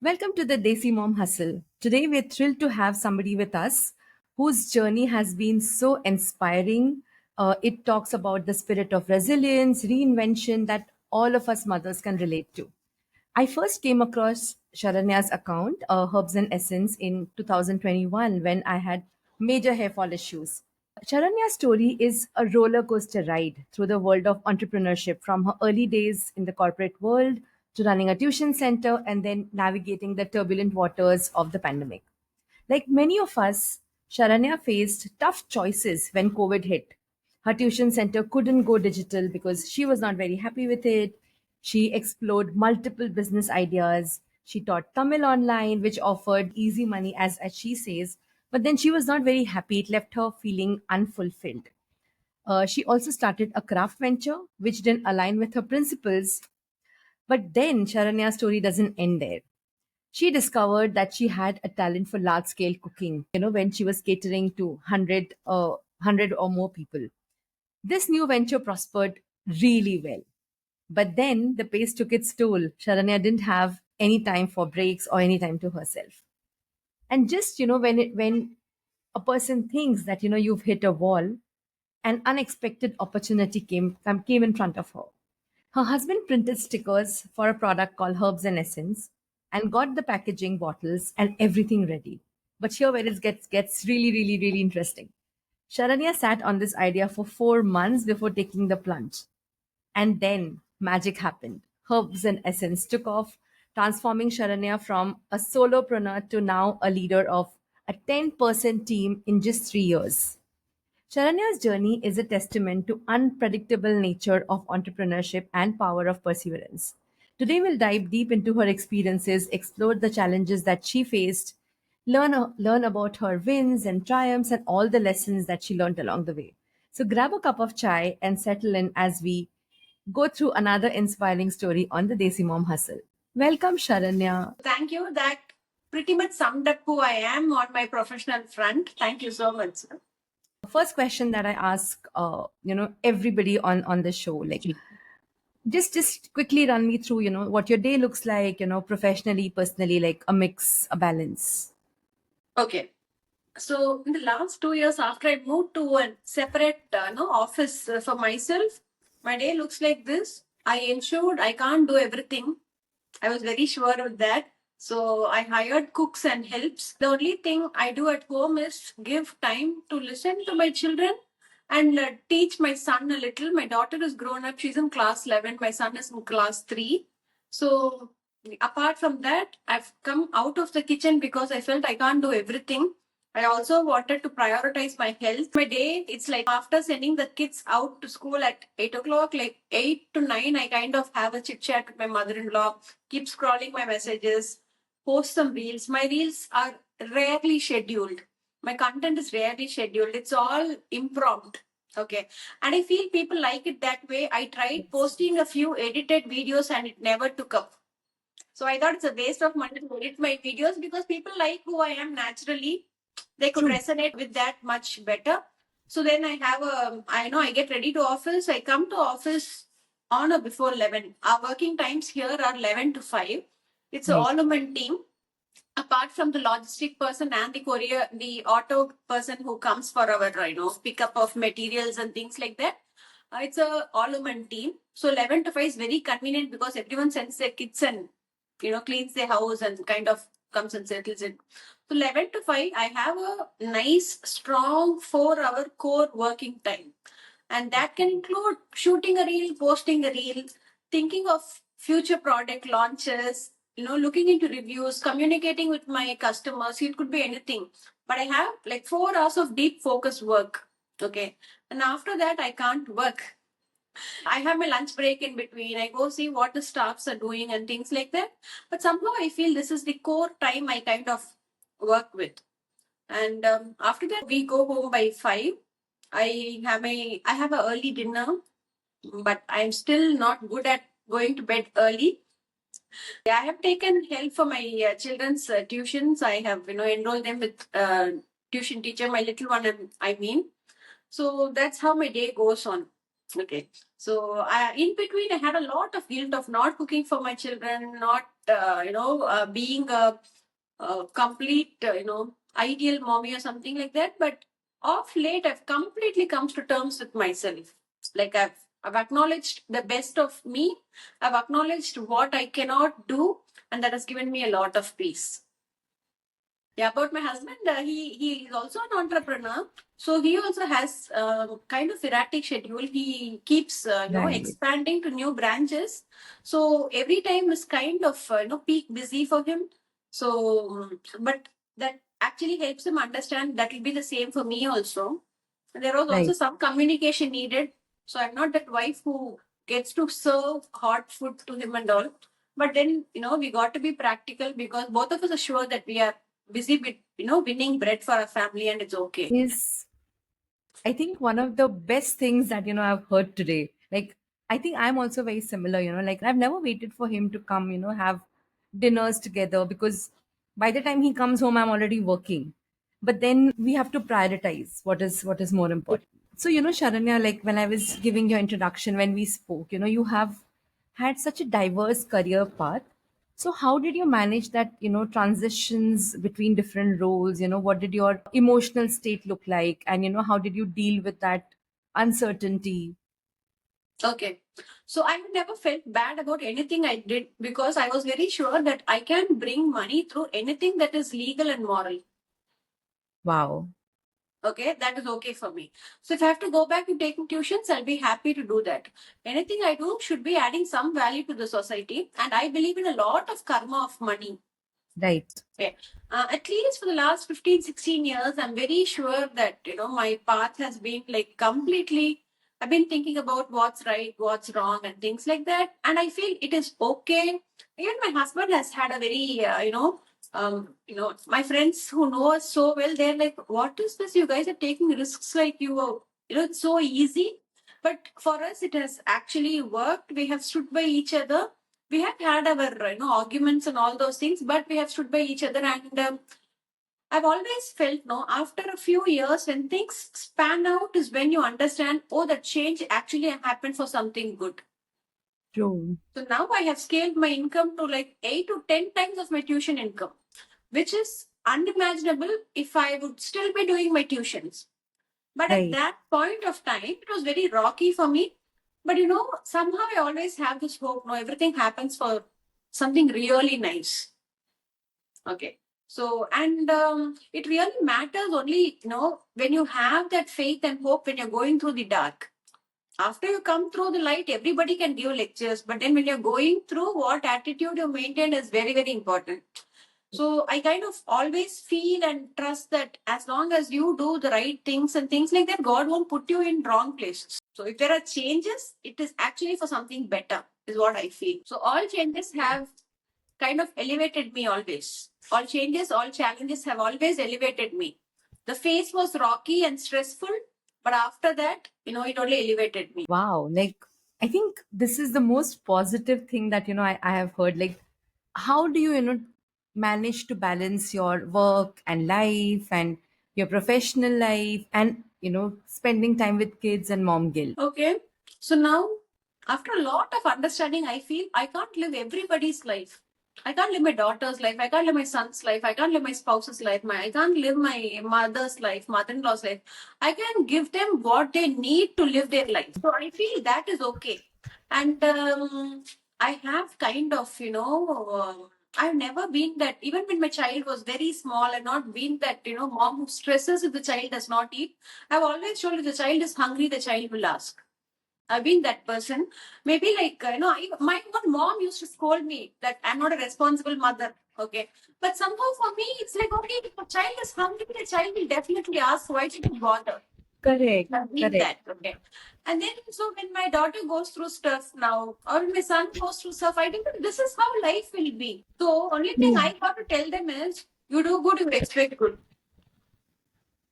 Welcome to the Desi Mom Hustle. Today we're thrilled to have somebody with us whose journey has been so inspiring. It talks about the spirit of resilience, reinvention that all of us mothers can relate to. I first came across Sharanya's account, Herbs and Essence, in 2021 when I had major hair fall issues. Sharanya's story is a roller coaster ride through the world of entrepreneurship from her early days in the corporate world to running a tuition center and then navigating the turbulent waters of the pandemic. Like many of us, Sharanya faced tough choices when COVID hit. Her tuition center couldn't go digital because she was not very happy with it. She explored multiple business ideas. She taught Tamil online, which offered easy money, as she says, but then she was not very happy. It left her feeling unfulfilled. She also started a craft venture, which didn't align with her principles. But then Sharanya's story doesn't end there. She discovered that she had a talent for large scale cooking, when she was catering to 100 or more people. This new venture prospered really well. But then the pace took its toll. Sharanya didn't have any time for breaks or any time to herself. And just, when a person thinks that, you've hit a wall, an unexpected opportunity came in front of her. Her husband printed stickers for a product called Herbs and Essence and got the packaging, bottles, and everything ready. But here where it gets really, really, really interesting. Sharanya sat on this idea for 4 months before taking the plunge. And then magic happened. Herbs and Essence took off, transforming Sharanya from a solopreneur to now a leader of a 10% team in just 3 years. Sharanya's journey is a testament to unpredictable nature of entrepreneurship and power of perseverance. Today we'll dive deep into her experiences, explore the challenges that she faced, learn about her wins and triumphs and all the lessons that she learned along the way. So grab a cup of chai and settle in as we go through another inspiring story on the Desi Mom Hustle. Welcome, Sharanya. Thank you. That pretty much summed up who I am on my professional front. Thank you so much, sir. First question that I ask, everybody on the show, like just quickly run me through, what your day looks like, professionally, personally, like a mix, a balance. Okay. So in the last 2 years, after I moved to a separate no, office for myself, my day looks like this. I ensured I can't do everything. I was very sure of that. So I hired cooks and helps. The only thing I do at home is give time to listen to my children and teach my son a little. My daughter is grown up. She's in class 11. My son is in class 3. So apart from that, I've come out of the kitchen because I felt I can't do everything. I also wanted to prioritize my health. My day, it's like after sending the kids out to school at 8 o'clock, like 8 to 9, I kind of have a chit chat with my mother in law, keep scrolling my messages, post some reels. My reels are rarely scheduled. My content is rarely scheduled. It's all impromptu. Okay. And I feel people like it that way. I tried posting a few edited videos and it never took up. So I thought it's a waste of money to edit my videos because people like who I am naturally. They could True. resonate with that much better. So then I know I get ready to office. I come to office on or before 11. Our working times here are 11 to 5. It's an Right. all-woman team. Apart from the logistic person and the auto person who comes for our, pickup of materials and things like that. It's a all-woman team. So 11 to 5 is very convenient because everyone sends their kids and, cleans their house and kind of comes and settles in. So 11 to 5, I have a nice, strong 4-hour core working time. And that can include shooting a reel, posting a reel, thinking of future product launches, looking into reviews, communicating with my customers. It could be anything. But I have like 4 hours of deep focus work. Okay. And after that, I can't work. I have my lunch break in between. I go see what the staffs are doing and things like that. But somehow I feel this is the core time I kind of work with. And after that, we go home by 5. I have an early dinner, but I'm still not good at going to bed early. I have taken help for my children's tuitions. I have enrolled them with tuition teacher, my little one. I mean, so that's how my day goes on. Okay. So in between, I had a lot of guilt of not cooking for my children, not being a complete ideal mommy or something like that. But of late, I've completely come to terms with myself. Like I've acknowledged the best of me. I've acknowledged what I cannot do, and that has given me a lot of peace. Yeah, about my husband, he is also an entrepreneur. So he also has kind of erratic schedule. He keeps Right. expanding to new branches. So every time is kind of peak busy for him. So, but that actually helps him understand that will be the same for me also. There was also Right. some communication needed. So I'm not that wife who gets to serve hot food to him and all. But then we got to be practical because both of us are sure that we are busy with winning bread for our family, and it's okay. Is I think one of the best things that I've heard today. Like I think I'm also very similar. Like I've never waited for him to come. Have dinners together because by the time he comes home, I'm already working. But then we have to prioritize what is more important. So Sharanya, like when I was giving your introduction when we spoke, you have had such a diverse career path. So how did you manage that, transitions between different roles? What did your emotional state look like? And, how did you deal with that uncertainty? Okay. So I never felt bad about anything I did because I was very sure that I can bring money through anything that is legal and moral. Wow. Okay, that is okay for me. So if I have to go back to taking tuitions, I'll be happy to do that. Anything I do should be adding some value to the society. And I believe in a lot of karma of money. Right. Okay. At least for the last 15, 16 years, I'm very sure that, my path has been like completely, I've been thinking about what's right, what's wrong, and things like that. And I feel it is okay. Even my husband has had a very, my friends who know us so well, they're like, what is this? You guys are taking risks like it's so easy. But for us, it has actually worked. We have stood by each other. We have had our arguments and all those things, but we have stood by each other. And I've always felt, no, after a few years, when things span out, is when you understand, oh, that change actually happened for something good. True. So now I have scaled my income to like 8 to 10 times of my tuition income, which is unimaginable if I would still be doing my tuitions. But at Right. that point of time, it was very rocky for me. But somehow I always have this hope. No, everything happens for something really nice. Okay. So, and it really matters only, when you have that faith and hope when you're going through the dark. After you come through the light, everybody can give lectures. But then when you're going through, what attitude you maintain is very, very important. So I kind of always feel and trust that as long as you do the right things and things like that, God won't put you in wrong places. So if there are changes, it is actually for something better, is what I feel. So all changes have kind of elevated me always. All changes, all challenges have always elevated me. The phase was rocky and stressful, but after that, it only elevated me. Wow. Like, I think this is the most positive thing that, I have heard. Like, how do you, manage to balance your work and life and your professional life and, spending time with kids and mom guilt? Okay. So now, after a lot of understanding, I feel I can't live everybody's life. I can't live my daughter's life. I can't live my son's life. I can't live my spouse's life. I can't live my mother's life, mother-in-law's life. I can give them what they need to live their life. So I feel that is okay. And I have kind of, I've never been that, even when my child was very small, I've not been that, mom who stresses if the child does not eat. I've always told if the child is hungry, the child will ask. I've been that person. Maybe like, my own mom used to scold me that I'm not a responsible mother. Okay. But somehow for me, it's like, okay, if a child is hungry, the child will definitely ask, why should you bother? Correct. I've been Correct. that. Okay. And then, so when my daughter goes through stuff now, or when my son goes through stuff, I think that this is how life will be. So, only thing I got to tell them is, you do good, you expect good.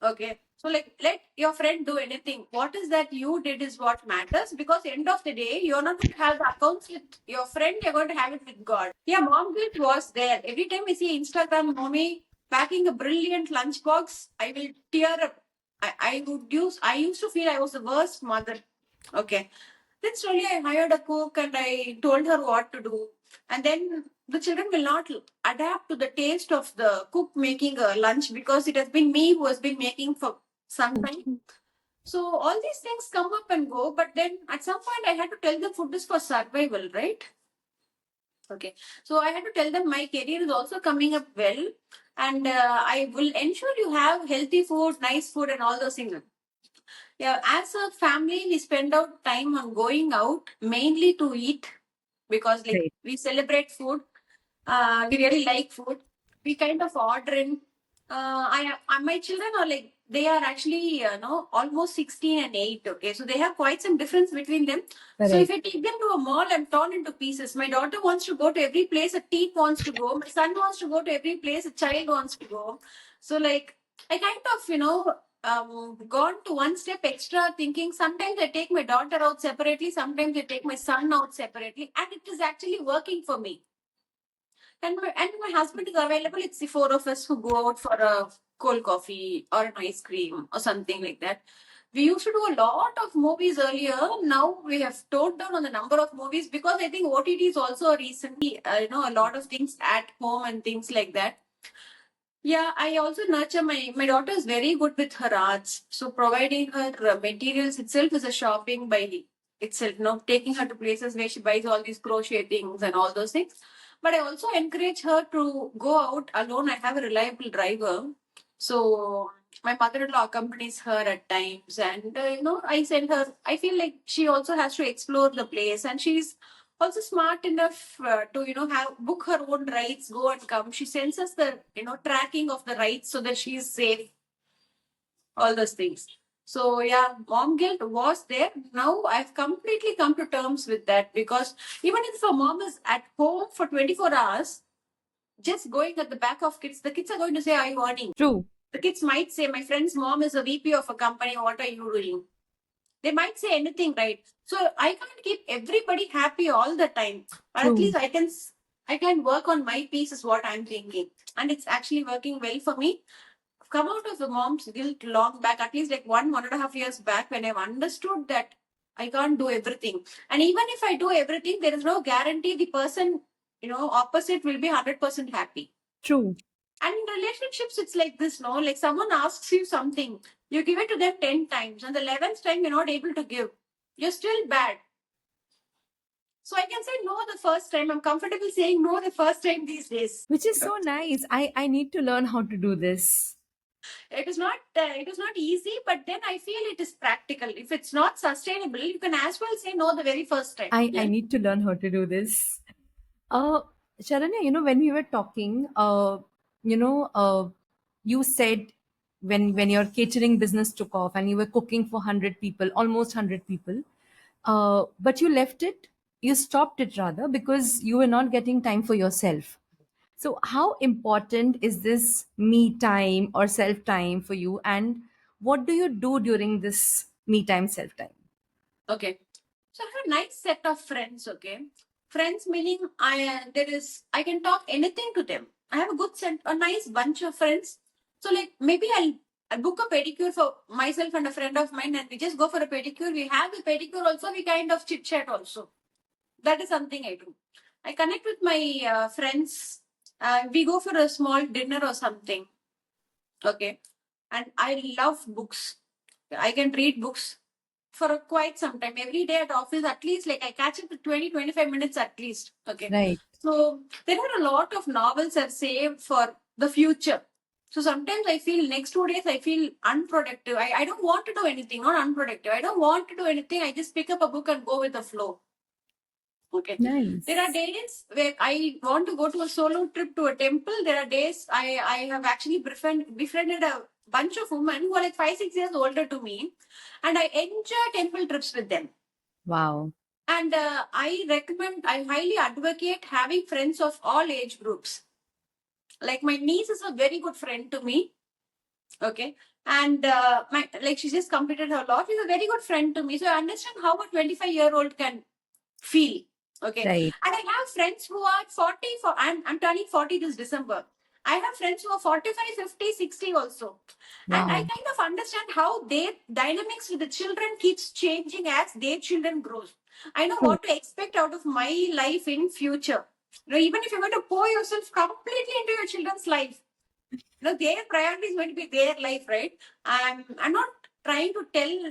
Okay. So like let your friend do anything. What is that you did is what matters because end of the day, you're not going to have the accounts with your friend, you're going to have it with God. Yeah, mom guilt was there. Every time I see Instagram mommy packing a brilliant lunchbox, I will tear up. I used to feel I was the worst mother. Okay. Then slowly I hired a cook and I told her what to do. And then the children will not adapt to the taste of the cook making a lunch because it has been me who has been making for some time. So all these things come up and go, but then at some point I had to tell them food is for survival, right? Okay. So I had to tell them my career is also coming up well, and I will ensure you have healthy food, nice food, and all those things. Yeah, as a family, we spend out time on going out mainly to eat because, like, Right. we celebrate food. We really like food. We kind of order in. My children are like they are actually no almost 16 and 8. Okay, so they have quite some difference between them. So if Correct. I take them to a mall, I'm torn into pieces. My daughter wants to go to every place a teen wants to go. My son wants to go to every place a child wants to go. So like I kind of gone to one step extra, thinking sometimes I take my daughter out separately, sometimes I take my son out separately, and it is actually working for me. And my husband is available. It's the four of us who go out for a cold coffee or an ice cream or something like that. We used to do a lot of movies earlier. Now we have toned down on the number of movies because I think OTT is also recently, a lot of things at home and things like that. Yeah, I also nurture my daughter is very good with her arts. So providing her materials itself is a shopping by itself. Taking her to places where she buys all these crochet things and all those things. But I also encourage her to go out alone. I have a reliable driver, so my mother-in-law accompanies her at times, and I send her. I feel like she also has to explore the place, and she's also smart enough to have book her own rides, go and come. She sends us the tracking of the rides so that she is safe, all those things. So yeah, mom guilt was there. Now I've completely come to terms with that because even if a mom is at home for 24 hours just going at the back of kids, the kids are going to say, are you earning? True. The kids might say, my friend's mom is a VP of a company, what are you doing? They might say anything, right? So I can't keep everybody happy all the time, but at True. least I can work on my piece is what I'm thinking, and it's actually working well for me. I've come out of the mom's guilt long back, at least like 1.5 years back, when I've understood that I can't do everything, and even if I do everything, there is no guarantee the person opposite will be 100% happy. True. And in relationships, it's like this, no? Like someone asks you something, you give it to them 10 times, and the 11th time you're not able to give. You're still bad. So I can say no the first time. I'm comfortable saying no the first time these days. Which is so nice. I need to learn how to do this. It is not easy, but then I feel it is practical. If it's not sustainable, you can as well say no the very first time. I Yeah. need to learn how to do this. Uh, Sharanya, when we were talking, you said when your catering business took off and you were cooking for 100 people, almost 100 people, but you left it, you stopped it rather because you were not getting time for yourself. So, how important is this me time or self time for you? And what do you do during this me time, self time? Okay. So I have a nice set of friends, okay? Friends meaning I can talk anything to them. I have a nice bunch of friends. So like maybe I'll book a pedicure for myself and a friend of mine and we just go for a pedicure. We have the pedicure also, we kind of chit chat also. That is something I do. I connect with my friends. We go for a small dinner or something. Okay. And I love books. I can read books for quite some time. Every day at office, at least like I catch up to 20-25 minutes at least. Okay. Right. So there are a lot of novels I've saved for the future. So sometimes I feel next 2 days I feel unproductive. I don't want to do anything, not unproductive. I don't want to do anything. I just pick up a book and go with the flow. Okay. There are Nice. days where I want to go to a solo trip to a temple. There are days I have actually befriended a bunch of women who are like 5-6 years older to me, and I enjoy temple trips with them. Wow. And I highly advocate having friends of all age groups. Like my niece is a very good friend to me. Okay. And my like she just completed her law. She's a very good friend to me. So I understand how a 25-year-old can feel. Okay. Right. And I have friends who are 40 I'm turning 40 this December. I have friends who are 45, 50, 60 also. And I Wow. kind of understand how their dynamics with the children keeps changing as their children grows. I know True. what to expect out of my life in future. Even if you're going to pour yourself completely into your children's life, their priority is going to be their life, right? I'm not trying to tell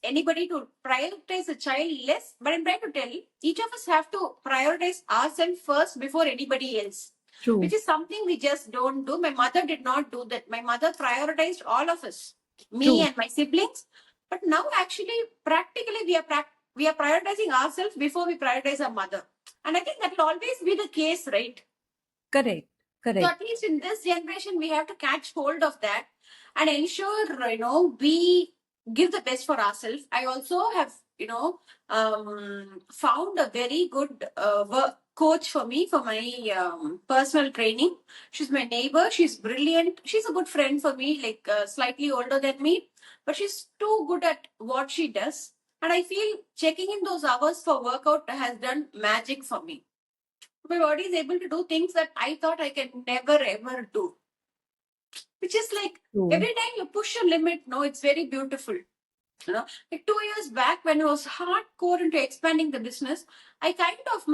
anybody to prioritize a child less, but I'm trying to tell each of us have to prioritize ourselves first before anybody else, which True. is something we just don't do. My mother did not do that. My mother prioritized all of us, me True. and my siblings. But now, actually, practically, we are prioritizing ourselves before we prioritize our mother. And I think that will always be the case, right? Correct. So Correct. at least in this generation, we have to catch hold of that and ensure, we give the best for ourselves. I also have, found a very good coach for me for my personal training. She's my neighbor. She's brilliant. She's a good friend for me, like slightly older than me, but she's too good at what she does. And I feel checking in those hours for workout has done magic for me. My body is able to do things that I thought I can never ever do. Which is like True. every time you push a limit, no, it's very beautiful. Like 2 years back when I was hardcore into expanding the business, my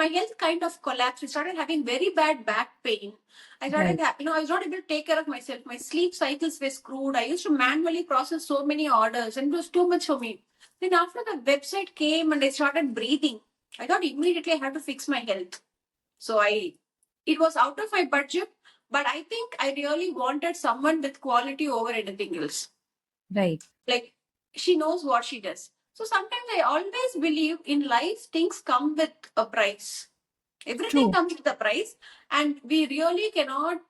health kind of collapsed. I started having very bad back pain. I started, Right. I was not able to take care of myself. My sleep cycles were screwed. I used to manually process so many orders and it was too much for me. Then after the website came and I started breathing, I thought immediately I had to fix my health. So it was out of my budget, but I think I really wanted someone with quality over anything else. Right. Like she knows what she does. So sometimes I always believe in life, things come with a price. Everything True. comes with a price, and we really cannot,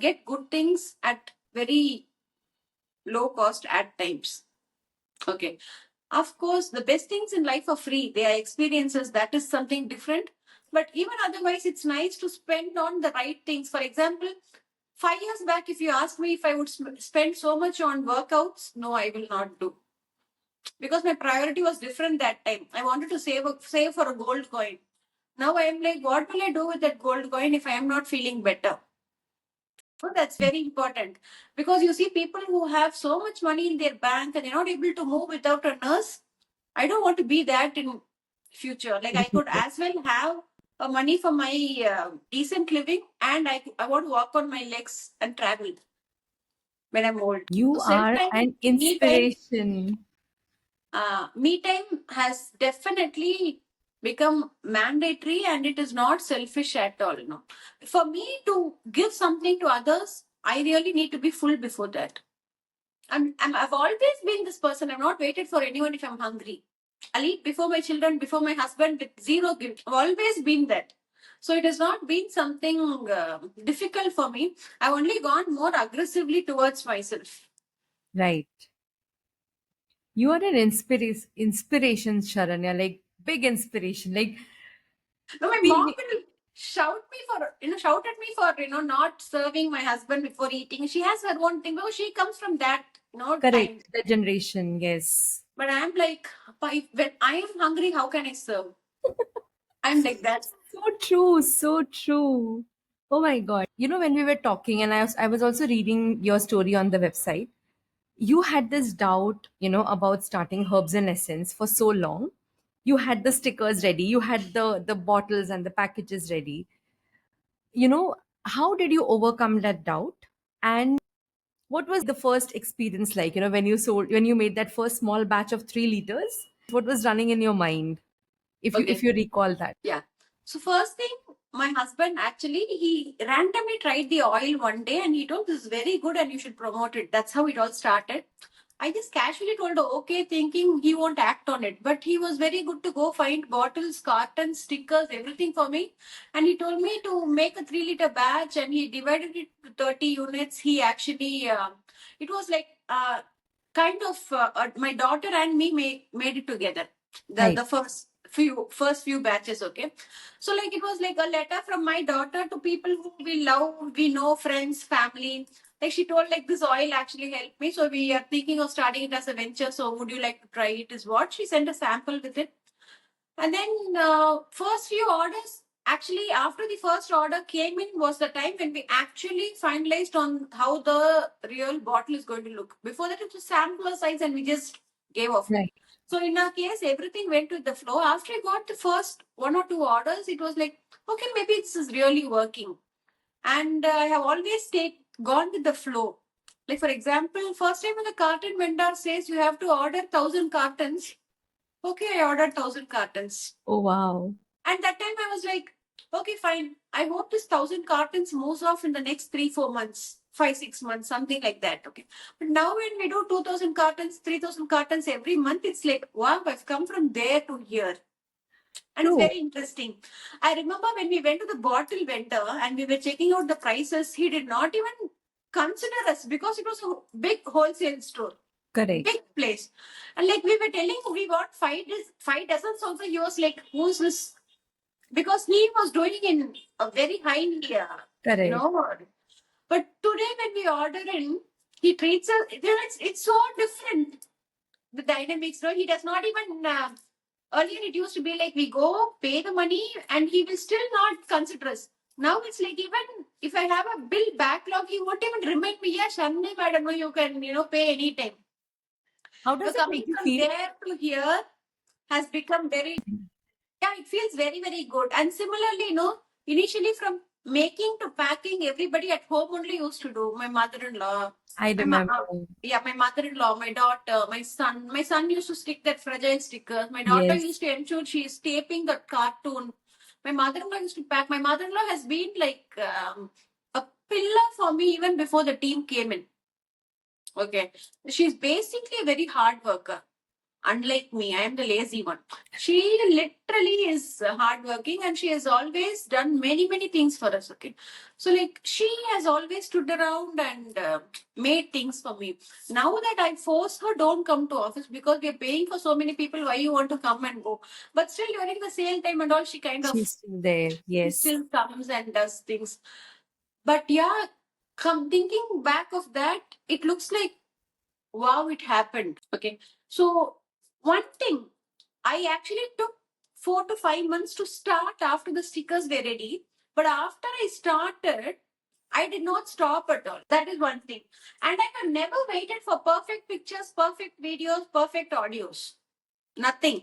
get good things at very low cost at times. Okay. Of course, the best things in life are free. They are experiences. That is something different. But even otherwise, it's nice to spend on the right things. For example, 5 years back, if you ask me if I would spend so much on workouts, no, I will not do. Because my priority was different that time. I wanted to save for a gold coin. Now I am like, what will I do with that gold coin if I am not feeling better? So that's very important because you see people who have so much money in their bank and they're not able to move without a nurse. I don't want to be that in future. Like In I could future. as well have money for my decent living, and I want to walk on my legs and travel when I'm old. So You self are time, an me time, inspiration. me time has definitely become mandatory, and it is not selfish at all. For me to give something to others, I really need to be full before that. I've always been this person. I've not waited for anyone if I'm hungry. I'll eat before my children, before my husband with zero guilt. I've always been that. So it has not been something difficult for me. I've only gone more aggressively towards myself. Right. You are an inspiration, Sharanya, like big inspiration. Like No, my we, mom we will shout at me for, not serving my husband before eating. She has her own thing because she comes from that, time. correct the generation, yes. But I'm like, when I am hungry, how can I serve? I'm like that. So true, so true. Oh my God. You know, when we were talking, and I was also reading your story on the website, you had this doubt, about starting Herbs and Essence for so long. You had the stickers ready, you had the bottles and the packages ready. How did you overcome that doubt? And what was the first experience like, when you made that first small batch of 3 liters? What was running in your mind? If Okay. you recall that. Yeah. So first thing, my husband actually he randomly tried the oil one day and he told this is very good and you should promote it. That's how it all started. I just casually told her okay, thinking he won't act on it. But he was very good to go find bottles, cartons, stickers, everything for me. And he told me to make a 3 liter batch and he divided it to 30 units. He actually, it was like kind of my daughter and me made it together. The, Right. the first few batches, okay? So like it was like a letter from my daughter to people who we love, we know, friends, family. Like she told like this oil actually helped me. So we are thinking of starting it as a venture. So would you like to try it? Is what she sent a sample with it. And then first few orders actually after the first order came in was the time when we actually finalized on how the real bottle is going to look. Before that it was sampler size and we just gave off. Right. So in our case everything went with the flow. After I got the first one or two orders, it was like, okay, maybe this is really working. And I have always gone with the flow. Like for example, first time when the carton vendor says you have to order 1,000 cartons, okay, I ordered 1,000 cartons. Oh, wow. And that time I was like, okay, fine. I hope this 1,000 cartons moves off in the next 3-4 months, 5-6 months, something like that. Okay. But now when we do 2,000 cartons, 3,000 cartons every month, it's like, wow, I've come from there to here. And it's True. very interesting. I remember when we went to the bottle vendor and we were checking out the prices, he did not even consider us because it was a big wholesale store, Correct. big place. And like we were telling, we bought five dozens also. He was like, who's this? Because he was doing in a very high, Correct. But today when we order in, he treats us. It's so different. The dynamics, no, he does not even. Earlier it used to be like we go pay the money and he will still not consider us. Now it's like even if I have a bill backlog, he won't even remind me. Yeah, Shanni, madam, you can pay anytime. How So does it coming make you from feel? there to here has become very, yeah, it feels very, very good. And similarly, initially from making to packing, everybody at home only used to do. My mother-in-law, I my remember. yeah, my mother-in-law, my daughter, my son. My son used to stick that fragile stickers. My daughter Yes. used to ensure she is taping that cartoon. My mother-in-law used to pack. My mother-in-law has been like a pillar for me even before the team came in. Okay, she's basically a very hard worker. Unlike me, I am the lazy one. She literally is hardworking and she has always done many, many things for us. Okay. So, like, she has always stood around and made things for me. Now that I force her, don't come to office because we are paying for so many people. Why you want to come and go? But still, during the sale time and all, she kind of She's still there. she Yes. still comes and does things. But yeah, come thinking back of that, it looks like wow, it happened. Okay. So, one thing, I actually took 4 to 5 months to start after the stickers were ready. But after I started, I did not stop at all. That is one thing. And I have never waited for perfect pictures, perfect videos, perfect audios. Nothing.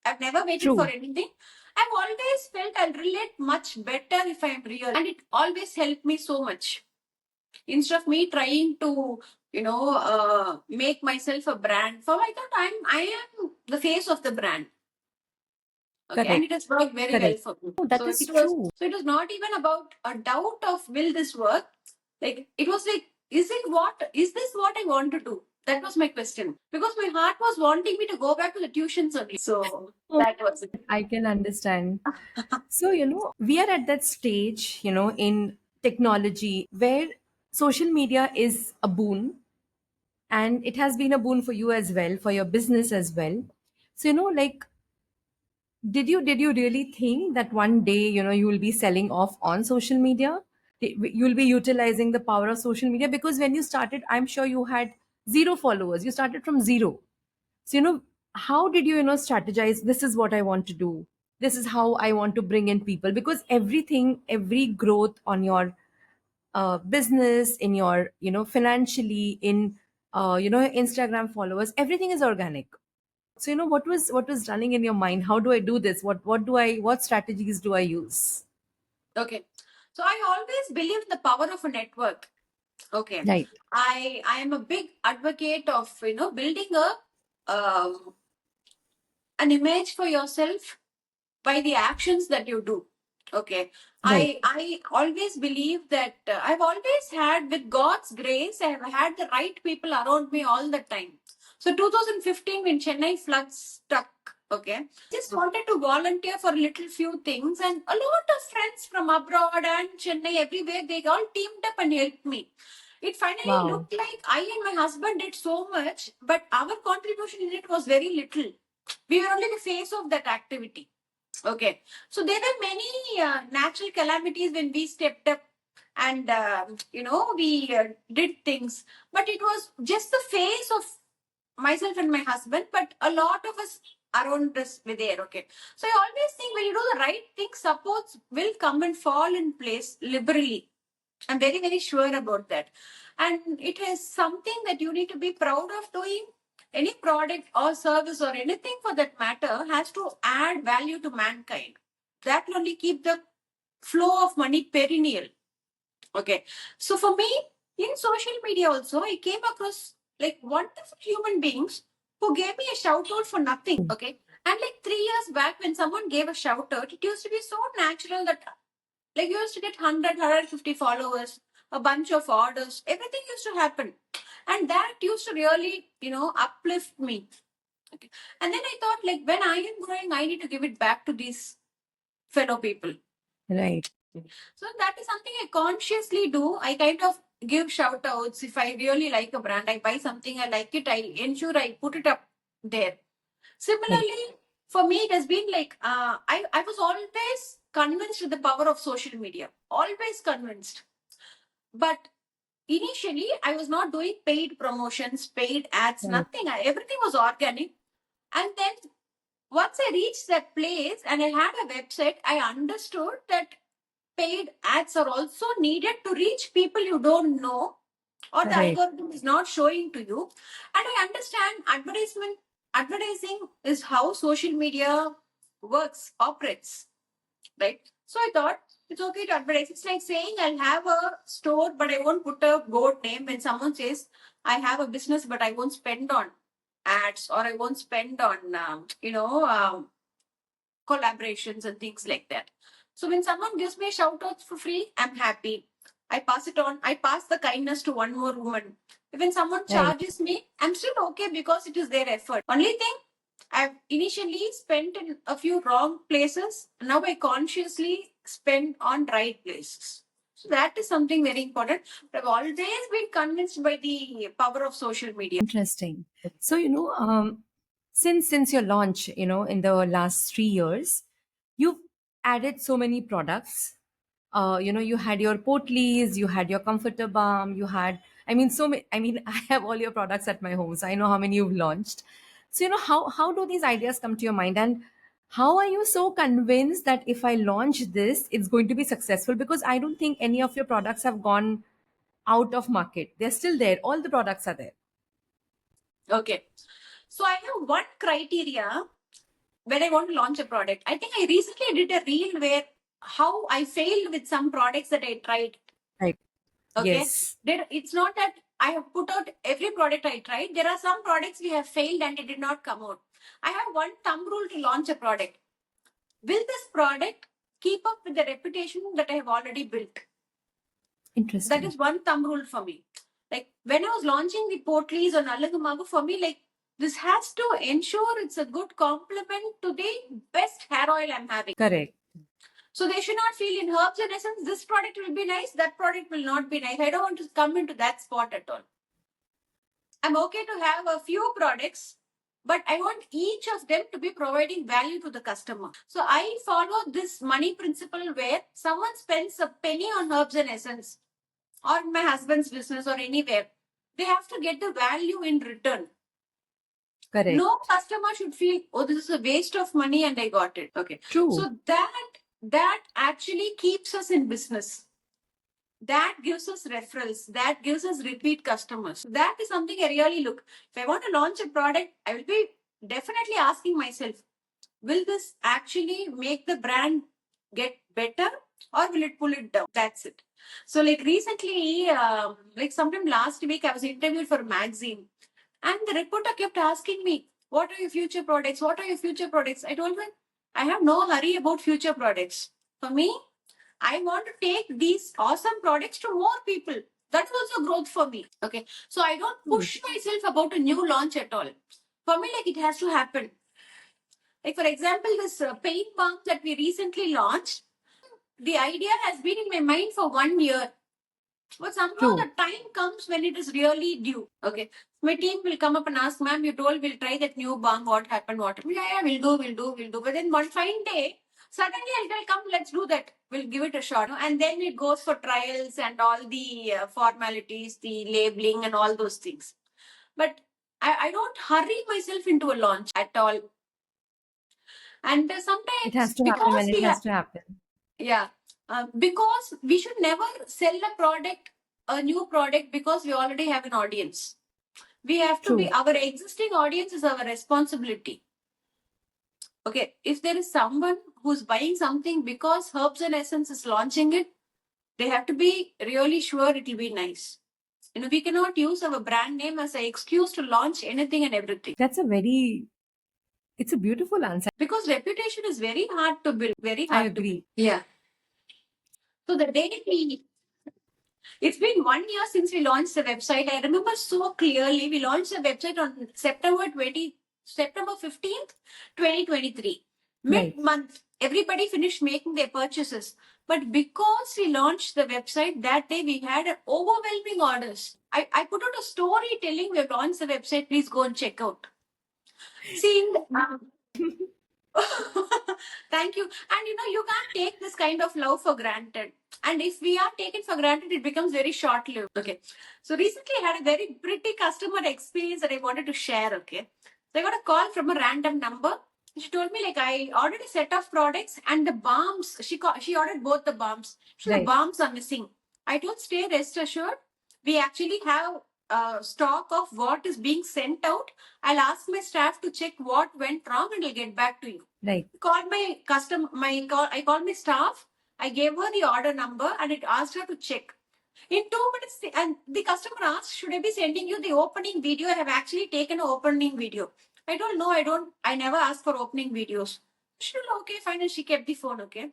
I've never waited for True. anything. I've always felt I'll relate much better if I'm real. And it always helped me so much. Instead of me trying to make myself a brand, for I thought I am the face of the brand. Okay, and Correct. it has worked very well Correct. for me. Oh, that So is it was true. so it was not even about a doubt of will this work. Like it was like, is this what I want to do? That was my question. Because my heart was wanting me to go back to the tuitions only. So Oh, that was it. I can understand. So, we are at that stage, in technology where social media is a boon, and it has been a boon for you as well, for your business as well. So, like, did you really think that one day, you will be selling off on social media? You'll be utilizing the power of social media, because when you started, I'm sure you had zero followers. You started from zero. So, how did you, strategize? This is what I want to do. This is how I want to bring in people, because every growth on your business, in your, financially, in, Instagram followers, everything is organic. So, what was running in your mind? How do I do this? What strategies do I use? Okay. So I always believe in the power of a network. Okay. Right. I am a big advocate of building an image for yourself by the actions that you do. Okay. Right. I always believe that I've always had, with God's grace, I have had the right people around me all the time. So 2015 when Chennai floods struck, okay, just wanted to volunteer for little few things, and a lot of friends from abroad and Chennai everywhere, they all teamed up and helped me. It finally Wow. looked like I and my husband did so much, but our contribution in it was very little. We were only the face of that activity. Okay. So there were many natural calamities when we stepped up and, we did things. But it was just the face of myself and my husband. But a lot of us around us with there. Okay. So I always think when you do the right thing, supports will come and fall in place liberally. I'm very, very sure about that. And it is something that you need to be proud of doing. Any product or service or anything for that matter has to add value to mankind. That will only keep the flow of money perennial. Okay. So for me, in social media also, I came across like wonderful human beings who gave me a shout out for nothing. Okay. And like 3 years back, when someone gave a shout out, it used to be so natural that like you used to get 100, followers, a bunch of orders, everything used to happen. And that used to really, uplift me. Okay. And then I thought, like, when I am growing, I need to give it back to these fellow people. Right. So that is something I consciously do. I kind of give shout outs. If I really like a brand, I buy something, I like it, I ensure I put it up there. Similarly, for me, it has been like I was always convinced with the power of social media. Always convinced. But initially, I was not doing paid promotions, paid ads, Right. nothing. Everything was organic. And then once I reached that place and I had a website, I understood that paid ads are also needed to reach people you don't know or the Right. algorithm is not showing to you. And I understand advertising is how social media works, operates, right? So I thought it's okay to advertise. It's like saying I'll have a store, but I won't put a board name. When someone says I have a business, but I won't spend on ads or I won't spend on, collaborations and things like that. So when someone gives me a shout out for free, I'm happy. I pass it on. I pass the kindness to one more woman. When someone Right. charges me, I'm still okay because it is their effort. Only thing I've initially spent in a few wrong places. Now I consciously spend on right places. So that is something very important. I've always been convinced by the power of social media. Interesting. So, since your launch, in the last 3 years, you've added so many products. You had your Potleys, you had your Comforter Balm, you had, I mean, so many. I mean, I have all your products at my home, so I know how many you've launched. So, how do these ideas come to your mind, and how are you so convinced that if I launch this, it's going to be successful? Because I don't think any of your products have gone out of market. They're still there. All the products are there. Okay. So I have one criteria when I want to launch a product. I think I recently did a reel where how I failed with some products that I tried. Right. Okay. Yes. It's not that I have put out every product I tried. There are some products we have failed and it did not come out. I have one thumb rule to launch a product. Will this product keep up with the reputation that I have already built? That Interesting. is one thumb rule for me. Like when I was launching the Potleys or Nalagamagu, for me, like this has to ensure it's a good complement to the best hair oil I'm having. Correct. So they should not feel in herbs and essence, this product will be nice, that product will not be nice. I don't want to come into that spot at all. I'm okay to have a few products, but I want each of them to be providing value to the customer. So I follow this money principle where someone spends a penny on herbs and essence or my husband's business or anywhere, they have to get the value in return. Correct. No customer should feel, oh, this is a waste of money and I got it. Okay. True. So that actually keeps us in business. That gives us referrals. That gives us repeat customers. That is something I really look. If I want to launch a product, I will be definitely asking myself, will this actually make the brand get better or will it pull it down? That's it. So like recently, like sometime last week, I was interviewed for a magazine and the reporter kept asking me, what are your future products? What are your future products? I told him, I have no hurry about future products. For me, I want to take these awesome products to more people. That is also growth for me. Okay. So I don't push myself about a new launch at all. For me, like it has to happen. Like for example, this pain balm that we recently launched, the idea has been in my mind for 1 year. But somehow True. the time comes when it is really due. Okay. My team will come up and ask, ma'am, you told we'll try that new balm. What happened? What happened? Yeah, we'll do. But then one fine day, suddenly I'll tell, come, let's do that. We'll give it a shot. And then it goes for trials and all the formalities, the labeling and all those things. But I don't hurry myself into a launch at all. And It has sometimes to happen when because it we has have, to happen. yeah, because we should never sell a new product because we already have an audience. We have to be, True. our existing audience is our responsibility. Okay, if there is someone who's buying something because Herbs and Essence is launching it, they have to be really sure it will be nice. We cannot use our brand name as an excuse to launch anything and everything. That's it's a beautiful answer. Because reputation is very hard to build, very I hard to build. agree. Yeah. So the day it's been 1 year since we launched the website. I remember so clearly. We launched the website on September 15th, 2023. Right. Mid-month, everybody finished making their purchases. But because we launched the website that day, we had an overwhelming orders. I put out a story telling we've launched the website. Please go and check out. See, thank you. And you can't take this kind of love for granted. And if we are taken for granted, it becomes very short lived. Okay. So recently I had a very pretty customer experience that I wanted to share. Okay. So I got a call from a random number. She told me, like, I ordered a set of products and the balms. She ordered both the balms. So the Right. balms are missing. I told, stay rest assured. We actually have stock of what is being sent out. I'll ask my staff to check what went wrong and I'll get back to you. Right. Called my I called my staff. I gave her the order number and it asked her to check. In 2 minutes, and the customer asked, should I be sending you the opening video? I have actually taken an opening video. I told, no, I don't. I never ask for opening videos. She told, okay, fine. And she kept the phone, okay.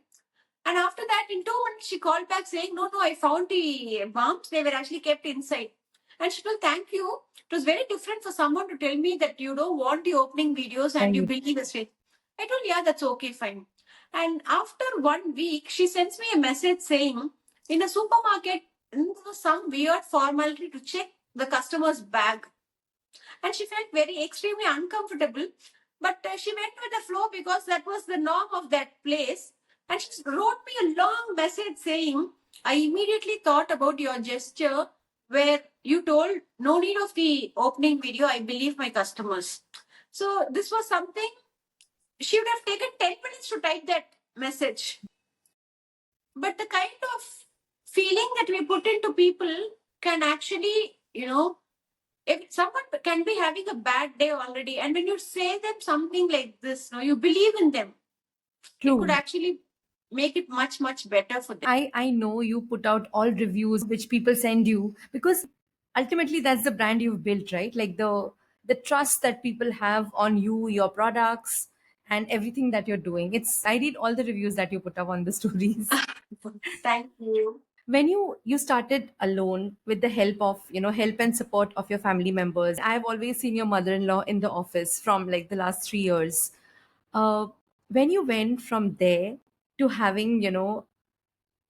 And after that, in 2 minutes, she called back saying, no, I found the bumps. They were actually kept inside. And she told, thank you. It was very different for someone to tell me that you don't want the opening videos and you Right. believe us. I told, yeah, that's okay, fine. And after 1 week, she sends me a message saying, in a supermarket, there was some weird formality to check the customer's bag. And she felt very extremely uncomfortable. But she went with the flow because that was the norm of that place. And she wrote me a long message saying, I immediately thought about your gesture where you told no need of the opening video. I believe my customers. So this was something she would have taken 10 minutes to type that message. But the kind of feeling that we put into people can actually, if someone can be having a bad day already, and when you say them something like this, you believe in them, it could True. actually make it much, much better for them. I know you put out all reviews which people send you because ultimately that's the brand you've built, right? Like the trust that people have on you, your products, and everything that you're doing. It's I read all the reviews that you put up on the stories. Thank you. When you started alone with the help of help and support of your family members, I've always seen your mother-in-law in the office from like the last 3 years. When you went from there to having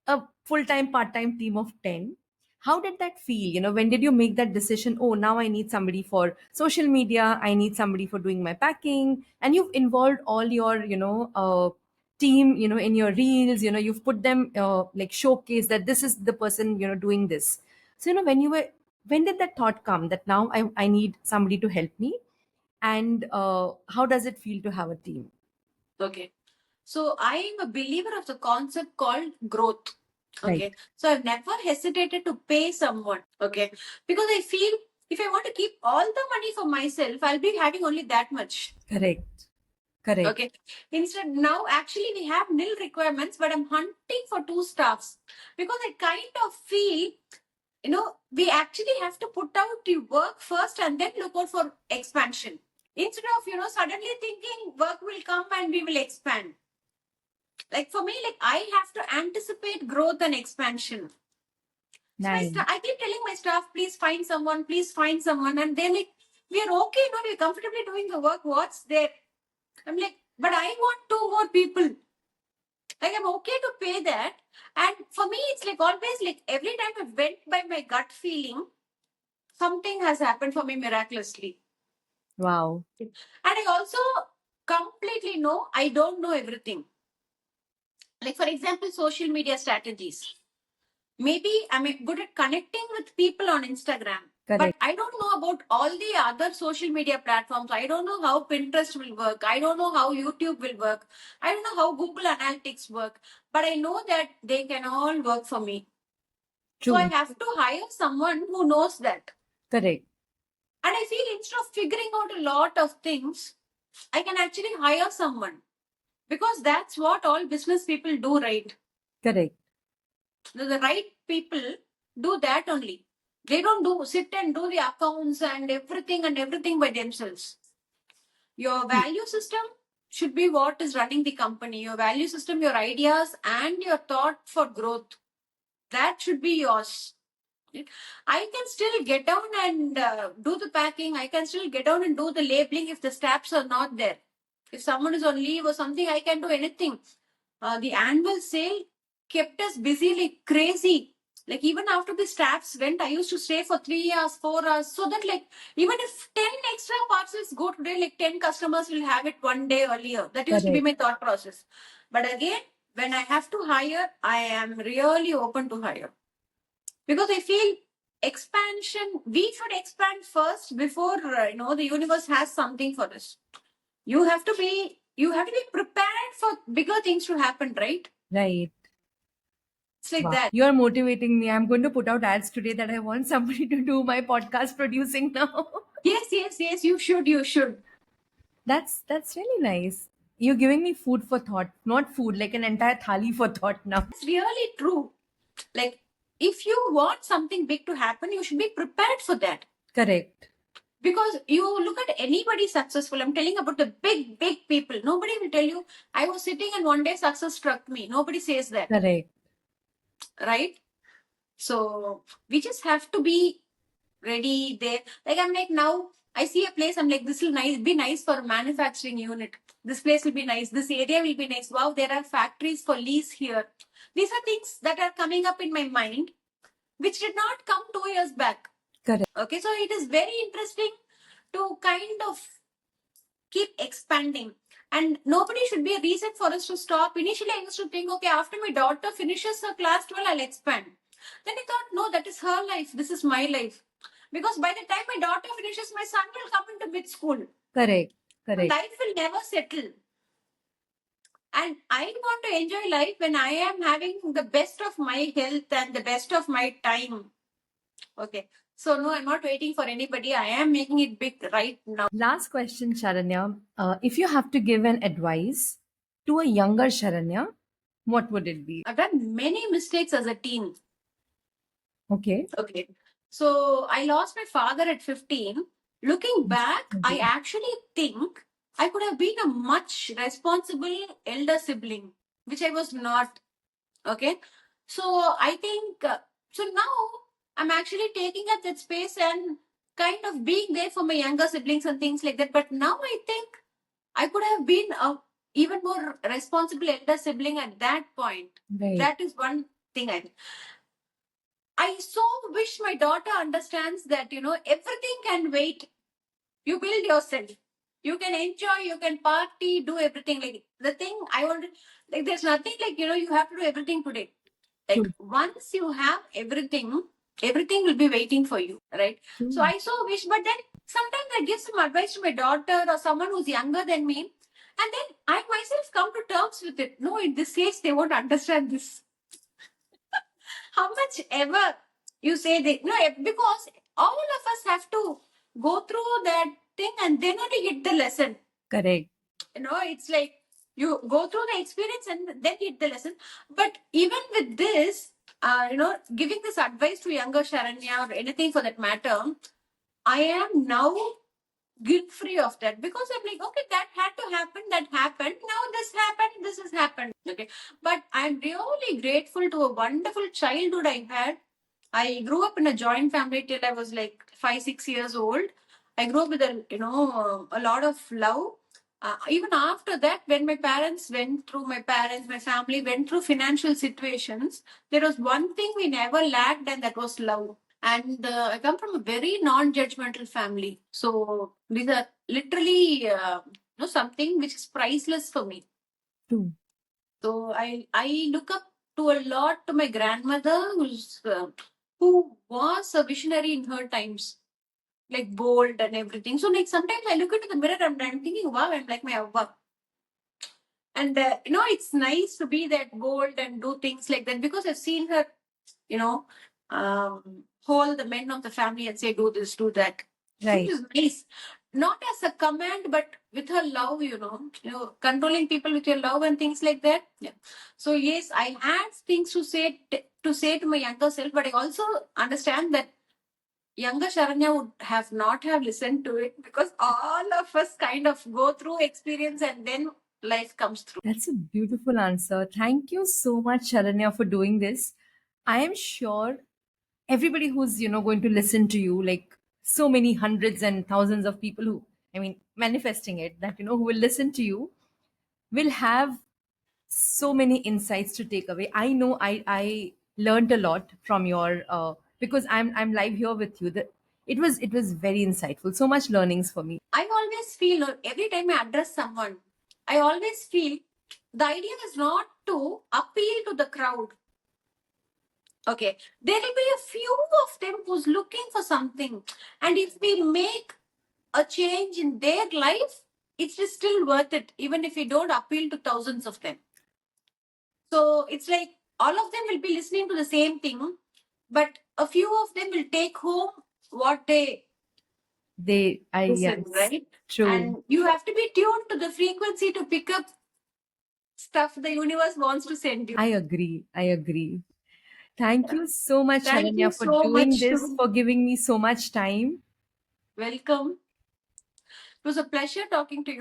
a full-time part-time team of 10, how did that feel? When did you make that decision? Oh, now I need somebody for social media, I need somebody for doing my packing, and you've involved all your team in your reels. You've put them like showcase that this is the person doing this. So when did that thought come that now I need somebody to help me, and how does it feel to have a team? Okay. So I am a believer of the concept called growth. Right. Okay. So I've never hesitated to pay someone. Okay. Because I feel if I want to keep all the money for myself, I'll be having only that much. Correct. Correct. Okay. Instead, now actually we have nil requirements, but I'm hunting for two staffs because I kind of feel, we actually have to put out the work first and then look out for expansion. Instead of, suddenly thinking work will come and we will expand. Like for me, like I have to anticipate growth and expansion. So Nice. I keep telling my staff, please find someone, please find someone. And they're like, we are okay, we're comfortably doing the work. What's there? I'm like, but I want two more people. Like I'm okay to pay that. And for me, it's like always like every time I went by my gut feeling, something has happened for me miraculously. Wow. And I also completely know I don't know everything. Like for example, social media strategies. Maybe I'm good at connecting with people on Instagram. But Correct. I don't know about all the other social media platforms. I don't know how Pinterest will work. I don't know how YouTube will work. I don't know how Google Analytics work. But I know that they can all work for me. So I True. have to hire someone who knows that. Correct. And I feel instead of figuring out a lot of things, I can actually hire someone. Because that's what all business people do, right? Correct. The right people do that only. They don't sit and do the accounts and everything by themselves. Your value system should be what is running the company. Your value system, your ideas, and your thought for growth. That should be yours. I can still get down and do the packing. I can still get down and do the labeling if the staffs are not there. If someone is on leave or something, I can do anything. The annual sale kept us busy like crazy. Like even after the staffs went, I used to stay for 3 hours, 4 hours, so that like even if 10 extra parcels go today, like 10 customers will have it one day earlier. That used to be Correct. my thought process. But again, when I have to hire, I am really open to hire because I feel expansion. We should expand first before the universe has something for us. You have to be prepared for bigger things to happen, right? Right. It's like Wow. that. You are motivating me. I'm going to put out ads today that I want somebody to do my podcast producing now. Yes, you should. That's really nice. You're giving me food for thought, not food, like an entire thali for thought now. It's really true. Like if you want something big to happen, you should be prepared for that. Correct. Because you look at anybody successful, I'm telling about the big people. Nobody will tell you, I was sitting and one day success struck me. Nobody says that, Correct. right? So we just have to be ready there. Like I'm like now I see a place, I'm like, this will be nice for a manufacturing unit. This place will be nice. This area will be nice. Wow, there are factories for lease here. These are things that are coming up in my mind, which did not come 2 years back. Correct. Okay, so it is very interesting to kind of keep expanding. And nobody should be a reason for us to stop. Initially, I used to think, okay, after my daughter finishes her class 12, I'll expand. Then I thought, no, that is her life. This is my life. Because by the time my daughter finishes, my son will come into mid school. Correct. Correct. Life will never settle. And I want to enjoy life when I am having the best of my health and the best of my time. Okay. So, no, I'm not waiting for anybody. I am making it big right now. Last question, Sharanya. If you have to give an advice to a younger Sharanya, what would it be? I've done many mistakes as a teen. Okay. Okay. So I lost my father at 15. Looking back, I Okay. actually think I could have been a much responsible elder sibling, which I was not. Okay. So I think, so now I'm actually taking up that space and kind of being there for my younger siblings and things like that. But now I think I could have been a even more responsible elder sibling at that point. Right. That is one thing I so wish my daughter understands that, everything can wait. You build yourself. You can enjoy, you can party, do everything. Like the thing I want, like there's nothing like, you have to do everything today. Like True. once you have everything, everything will be waiting for you, right? So True. I so wish, but then sometimes I give some advice to my daughter or someone who's younger than me. And then I myself come to terms with it. No, in this case, they won't understand this. How much ever you say they no because all of us have to go through that thing and then only get the lesson. Correct. It's like you go through the experience and then get the lesson. But even with this, giving this advice to younger Sharanya or anything for that matter, I am now guilt free of that because I'm like, okay, that had to happen, that happened. Now this has happened. Okay. But I'm really grateful to a wonderful childhood I had. I grew up in a joint family till I was like 5, 6 years old. I grew up with a lot of love. Even after that, when my family went through financial situations, there was one thing we never lacked, and that was love. And I come from a very non-judgmental family, so these are literally something which is priceless for me. True. So I look up to a lot to my grandmother, who's who was a visionary in her times, like bold and everything. So like sometimes I look into the mirror and I'm thinking, wow, I'm like my Avva. And it's nice to be that bold and do things like that because I've seen her, you know, hold the men of the family and say, do this, do that, which Right. is nice. Not as a command, but with her love, controlling people with your love and things like that. Yeah. So yes, I had things to say to my younger self, but I also understand that younger Sharanya would have not have listened to it because all of us kind of go through experience and then life comes through. That's a beautiful answer. Thank you so much, Sharanya, for doing this. I am sure everybody who's going to listen to you, like so many hundreds and thousands of people who, I mean, manifesting it, that who will listen to you, will have so many insights to take away. I know I learned a lot from your because I'm live here with you. That it was very insightful. So much learnings for me. I always feel every time I address someone, I always feel the idea is not to appeal to the crowd. Okay, there will be a few of them who's looking for something, and if we make a change in their life, it is still worth it, even if we don't appeal to thousands of them. So it's like all of them will be listening to the same thing, but a few of them will take home what they listen, Yes, right? true. And you have to be tuned to the frequency to pick up stuff the universe wants to send you. I agree. I agree. Thank you so much, Thank you Sharanya, for so doing much this, to for giving me so much time. welcome. It was a pleasure talking to you.